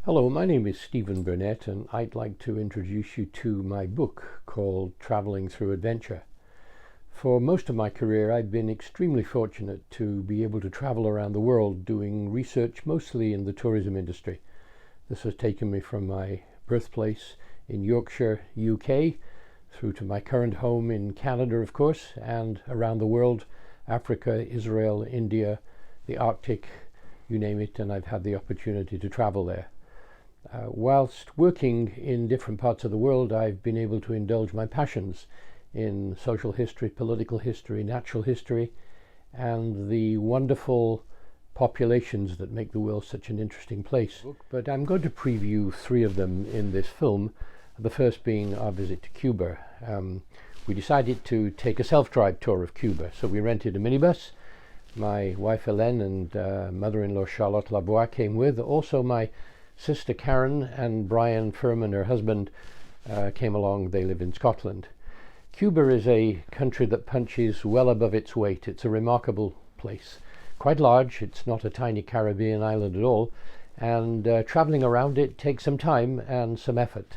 Hello, my name is Stephen Burnett, and I'd like to introduce you to my book called Traveling Through Adventure. For most of my career, I've been extremely fortunate to be able to travel around the world doing research mostly in the tourism industry. This has taken me from my birthplace in Yorkshire, UK, through to my current home in Canada, of course, and around the world, Africa, Israel, India, the Arctic, you name it, and I've had the opportunity to travel there. Whilst working in different parts of the world, I've been able to indulge my passions in social history, political history, natural history, and the wonderful populations that make the world such an interesting place. But I'm going to preview three of them in this film, the first being our visit to Cuba. We decided to take a self-drive tour of Cuba, so we rented a minibus. My wife Hélène and mother-in-law Charlotte Lavoie came with. Also my sister Karen and Brian Furman, her husband, came along. They live in Scotland. Cuba is a country that punches well above its weight. It's a remarkable place. Quite large. It's not a tiny Caribbean island at all. And traveling around it takes some time and some effort.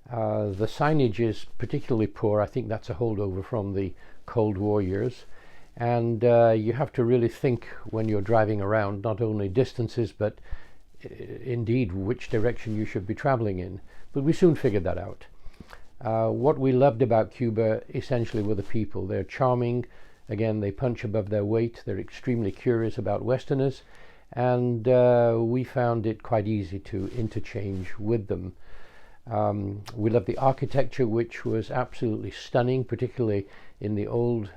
The signage is particularly poor. I think that's a holdover from the Cold War years. And you have to really think when you're driving around, not only distances, but indeed which direction you should be traveling in. But we soon figured that out. What we loved about Cuba essentially were the people. They're charming. Again, they punch above their weight. They're extremely curious about Westerners, and we found it quite easy to interchange with them. We loved the architecture, which was absolutely stunning, particularly in the old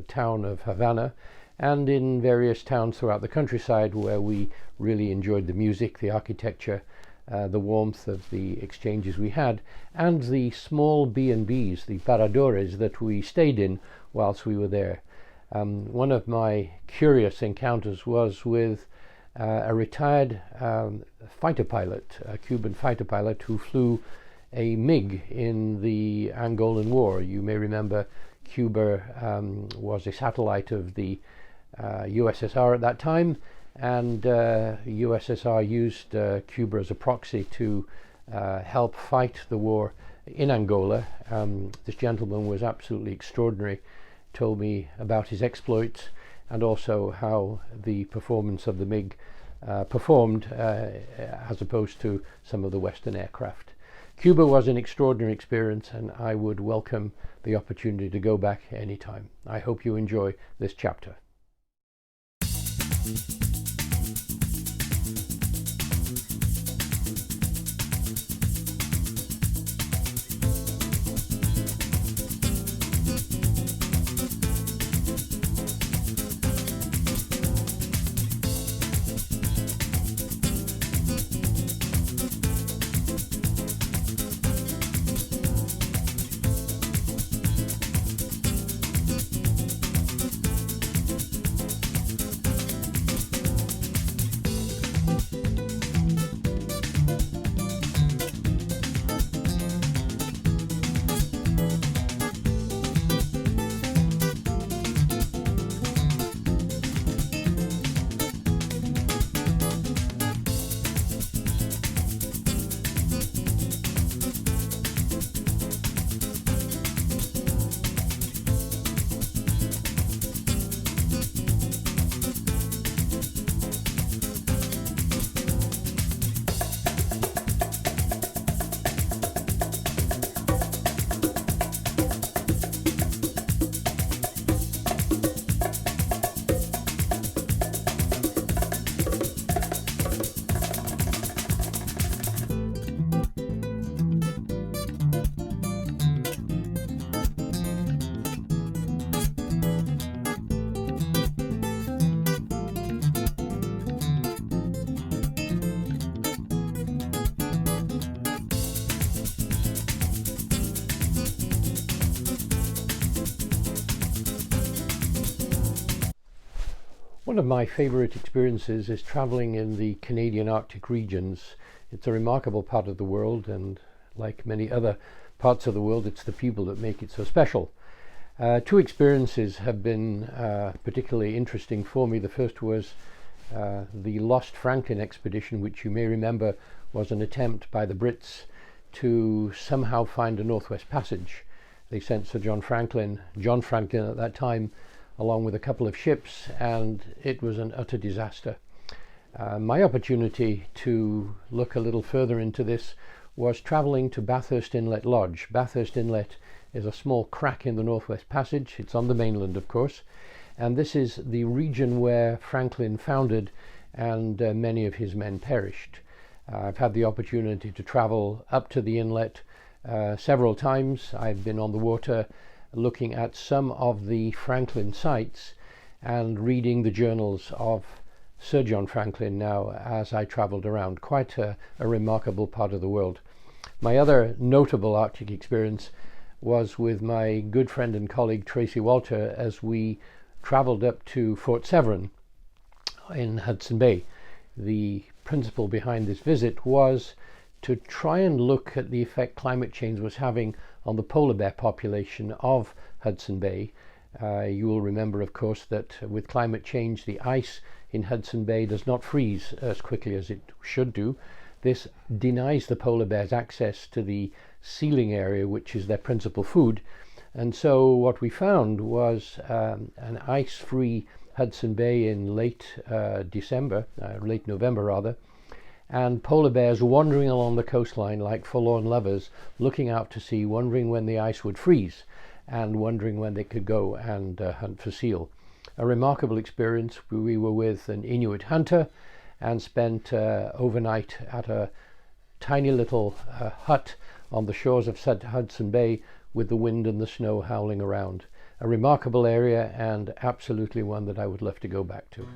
town of Havana, and in various towns throughout the countryside where we really enjoyed the music, the architecture, the warmth of the exchanges we had, and the small B&Bs, the paradores, that we stayed in whilst we were there. One of my curious encounters was with a retired fighter pilot, a Cuban fighter pilot who flew a MiG in the Angolan War. You may remember Cuba was a satellite of the USSR at that time, and USSR used Cuba as a proxy to help fight the war in Angola. This gentleman was absolutely extraordinary, told me about his exploits and also how the performance of the MiG performed as opposed to some of the Western aircraft. Cuba was an extraordinary experience, and I would welcome the opportunity to go back anytime. I hope you enjoy this chapter. One of my favorite experiences is traveling in the Canadian Arctic regions. It's a remarkable part of the world, and like many other parts of the world, it's the people that make it so special. Two experiences have been particularly interesting for me. The first was the Lost Franklin expedition, which you may remember was an attempt by the Brits to somehow find a Northwest Passage. They sent Sir John Franklin at that time, along with a couple of ships, and it was an utter disaster. My opportunity to look a little further into this was travelling to Bathurst Inlet Lodge. Bathurst Inlet is a small crack in the Northwest Passage. It's on the mainland, of course, and this is the region where Franklin founded and many of his men perished. I've had the opportunity to travel up to the inlet several times. I've been on the water looking at some of the Franklin sites and reading the journals of Sir John Franklin now as I travelled around. Quite a remarkable part of the world. My other notable Arctic experience was with my good friend and colleague Tracy Walter as we travelled up to Fort Severn in Hudson Bay. The principle behind this visit was to try and look at the effect climate change was having on the polar bear population of Hudson Bay. You will remember, of course, that with climate change, the ice in Hudson Bay does not freeze as quickly as it should do. This denies the polar bears access to the sealing area, which is their principal food. And so what we found was an ice-free Hudson Bay in late November rather, and polar bears wandering along the coastline like forlorn lovers, looking out to sea, wondering when the ice would freeze and wondering when they could go and hunt for seal. A remarkable experience. We were with an Inuit hunter and spent overnight at a tiny little hut on the shores of Hudson Bay with the wind and the snow howling around. A remarkable area and absolutely one that I would love to go back to.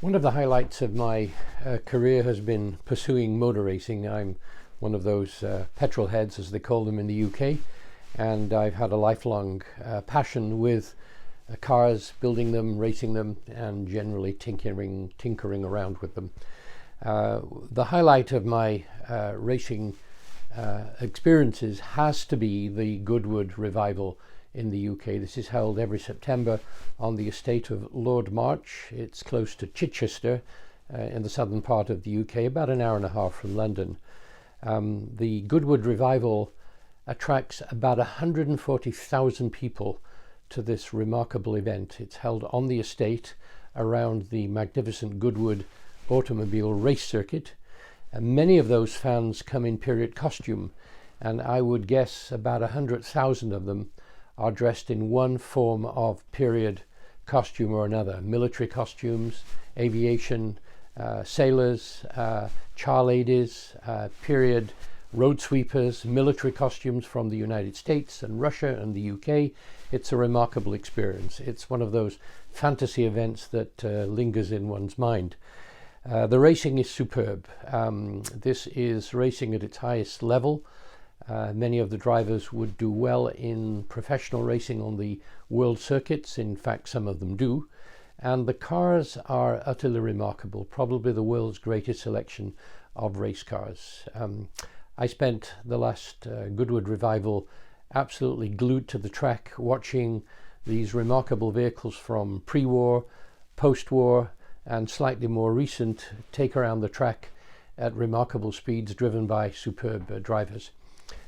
One of the highlights of my career has been pursuing motor racing. I'm one of those petrol heads, as they call them in the UK, and I've had a lifelong passion with cars, building them, racing them, and generally tinkering around with them. The highlight of my racing experiences has to be the Goodwood Revival in the UK. This is held every September on the estate of Lord March. It's close to Chichester in the southern part of the UK, about an hour and a half from London. The Goodwood Revival attracts about 140,000 people to this remarkable event. It's held on the estate around the magnificent Goodwood automobile race circuit. Many of those fans come in period costume, and I would guess about 100,000 of them are dressed in one form of period costume or another. Military costumes, aviation, sailors, char ladies, period road sweepers, military costumes from the United States and Russia and the UK. It's a remarkable experience. It's one of those fantasy events that lingers in one's mind. The racing is superb. This is racing at its highest level. Many of the drivers would do well in professional racing on the world circuits. In fact, some of them do. And the cars are utterly remarkable, probably the world's greatest selection of race cars. I spent the last Goodwood Revival absolutely glued to the track, watching these remarkable vehicles from pre-war, post-war, and slightly more recent take around the track at remarkable speeds, driven by superb drivers.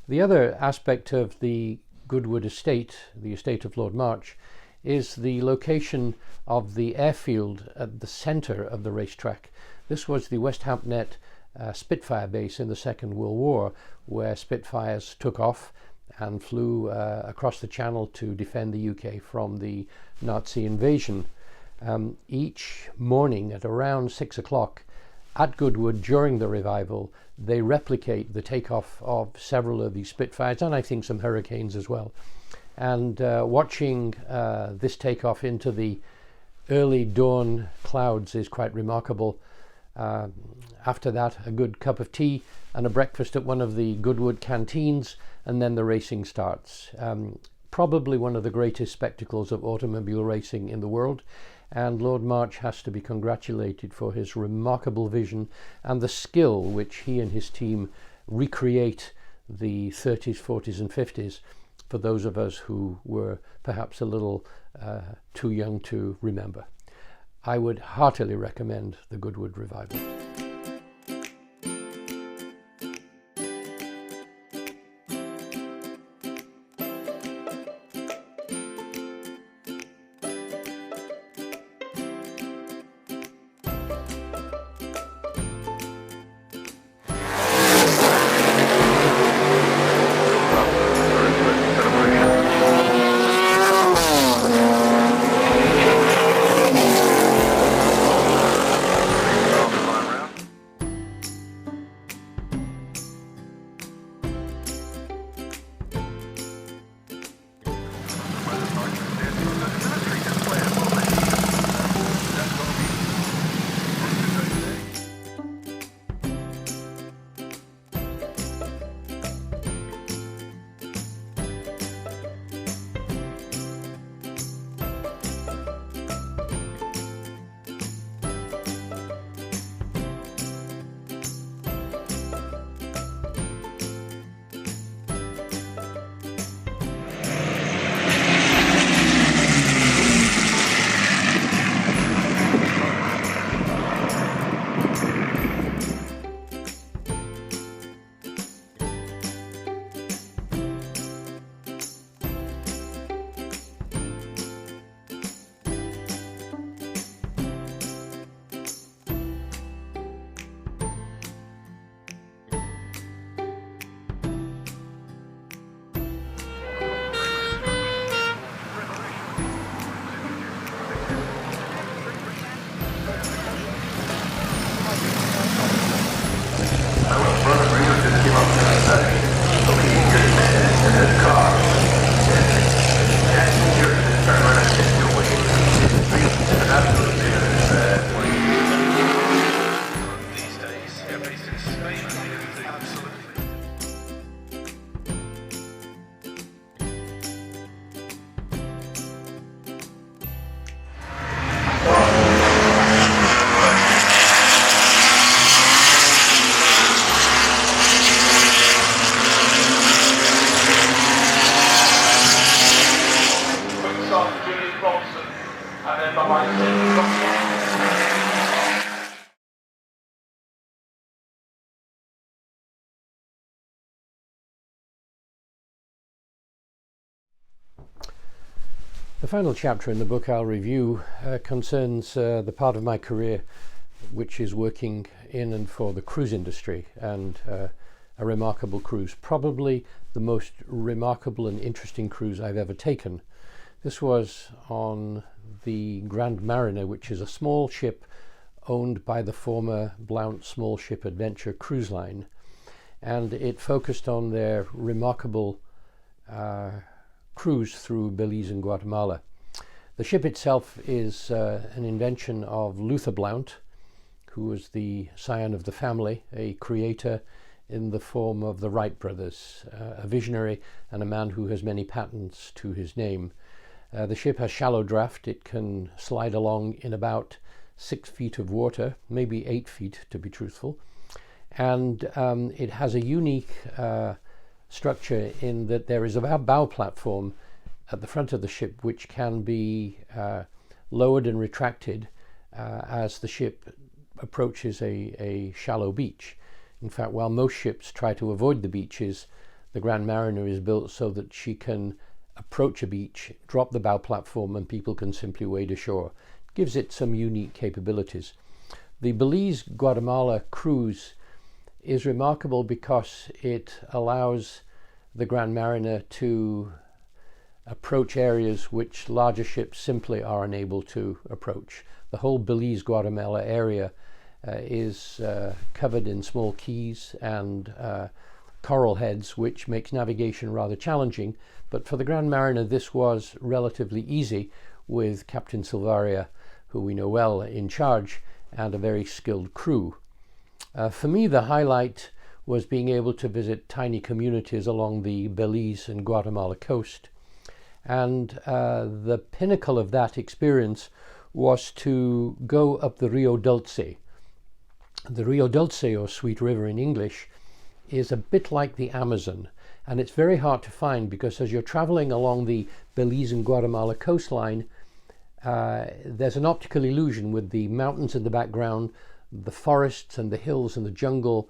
The other aspect of the Goodwood estate, the estate of Lord March, is the location of the airfield at the centre of the racetrack. This was the West Hampnet Spitfire base in the Second World War, where Spitfires took off and flew across the Channel to defend the UK from the Nazi invasion. Each morning at around 6 o'clock at Goodwood during the revival, they replicate the takeoff of several of these Spitfires, and I think some Hurricanes as well. And watching this takeoff into the early dawn clouds is quite remarkable. After that, a good cup of tea and a breakfast at one of the Goodwood canteens, and then the racing starts. Probably one of the greatest spectacles of automobile racing in the world, and Lord March has to be congratulated for his remarkable vision and the skill which he and his team recreate the 30s, 40s and 50s for those of us who were perhaps a little too young to remember. I would heartily recommend the Goodwood Revival. The final chapter in the book I'll review concerns the part of my career which is working in and for the cruise industry, and a remarkable cruise, probably the most remarkable and interesting cruise I've ever taken. This was on the Grand Mariner, which is a small ship owned by the former Blount Small Ship Adventure cruise line, and it focused on their remarkable cruise through Belize and Guatemala. The ship itself is an invention of Luther Blount, who was the scion of the family, a creator in the form of the Wright brothers, a visionary and a man who has many patents to his name. The ship has shallow draft. It can slide along in about 6 feet of water, maybe 8 feet to be truthful, and it has a unique structure in that there is a bow platform at the front of the ship which can be lowered and retracted as the ship approaches a shallow beach. In fact, while most ships try to avoid the beaches, the Grand Mariner is built so that she can approach a beach, drop the bow platform, and people can simply wade ashore. It gives it some unique capabilities. The Belize Guatemala cruise is remarkable because it allows the Grand Mariner to approach areas which larger ships simply are unable to approach. The whole Belize Guatemala area is covered in small keys and coral heads, which makes navigation rather challenging, but for the Grand Mariner this was relatively easy with Captain Silvaria who we know well, in charge, and a very skilled crew. For me, the highlight was being able to visit tiny communities along the Belize and Guatemala coast. And the pinnacle of that experience was to go up the Rio Dulce. The Rio Dulce, or Sweet River in English, is a bit like the Amazon, and it's very hard to find because as you're traveling along the Belize and Guatemala coastline, there's an optical illusion with the mountains in the background, the forests and the hills and the jungle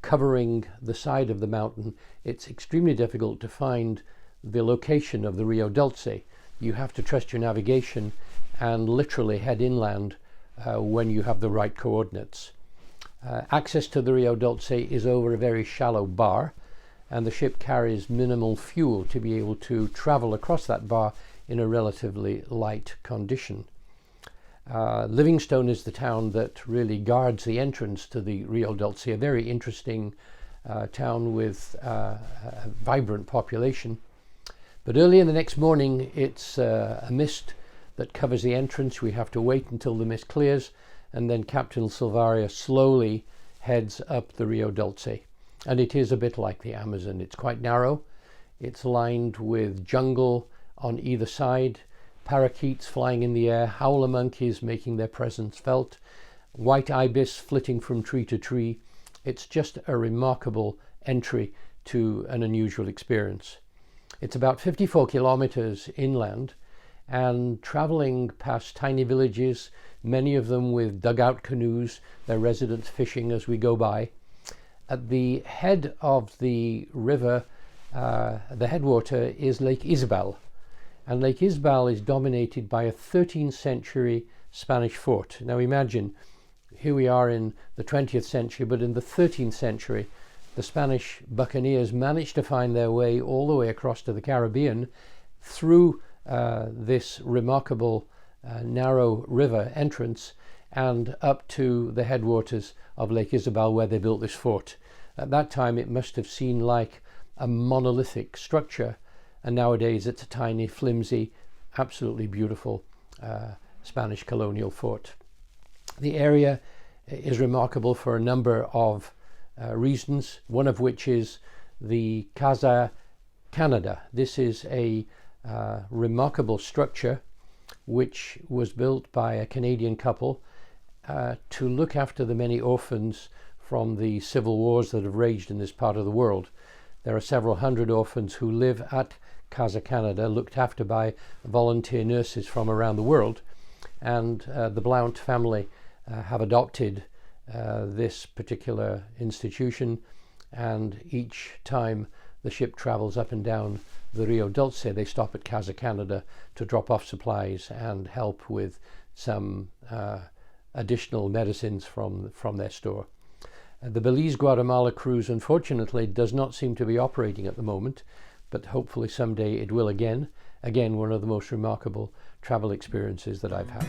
covering the side of the mountain. It's extremely difficult to find the location of the Rio Dulce. You have to trust your navigation and literally head inland when you have the right coordinates. Access to the Rio Dulce is over a very shallow bar, and the ship carries minimal fuel to be able to travel across that bar in a relatively light condition. Livingstone is the town that really guards the entrance to the Rio Dulce, a very interesting town with a vibrant population. But early in the next morning, it's a mist that covers the entrance. We have to wait until the mist clears, and then Captain Silvaria slowly heads up the Rio Dulce. And it is a bit like the Amazon. It's quite narrow. It's lined with jungle on either side, parakeets flying in the air, howler monkeys making their presence felt, white ibis flitting from tree to tree. It's just a remarkable entry to an unusual experience. It's about 54 kilometers inland, and traveling past tiny villages, many of them with dugout canoes, their residents fishing as we go by. At the head of the river, the headwater is Lake Isabel, and Lake Isabel is dominated by a 13th century Spanish fort. Now imagine, here we are in the 20th century, but in the 13th century, the Spanish buccaneers managed to find their way all the way across to the Caribbean through this remarkable narrow river entrance and up to the headwaters of Lake Isabel, where they built this fort. At that time it must have seemed like a monolithic structure, and nowadays it's a tiny, flimsy, absolutely beautiful Spanish colonial fort. The area is remarkable for a number of reasons, one of which is the Casa Canada. This is a remarkable structure which was built by a Canadian couple to look after the many orphans from the civil wars that have raged in this part of the world. There are several hundred orphans who live at Casa Canada, looked after by volunteer nurses from around the world, and the Blount family have adopted this particular institution, and each time the ship travels up and down the Rio Dulce, they stop at Casa Canada to drop off supplies and help with some additional medicines from their store. The Belize Guatemala cruise, unfortunately, does not seem to be operating at the moment, but hopefully someday it will again. Again, one of the most remarkable travel experiences that I've had.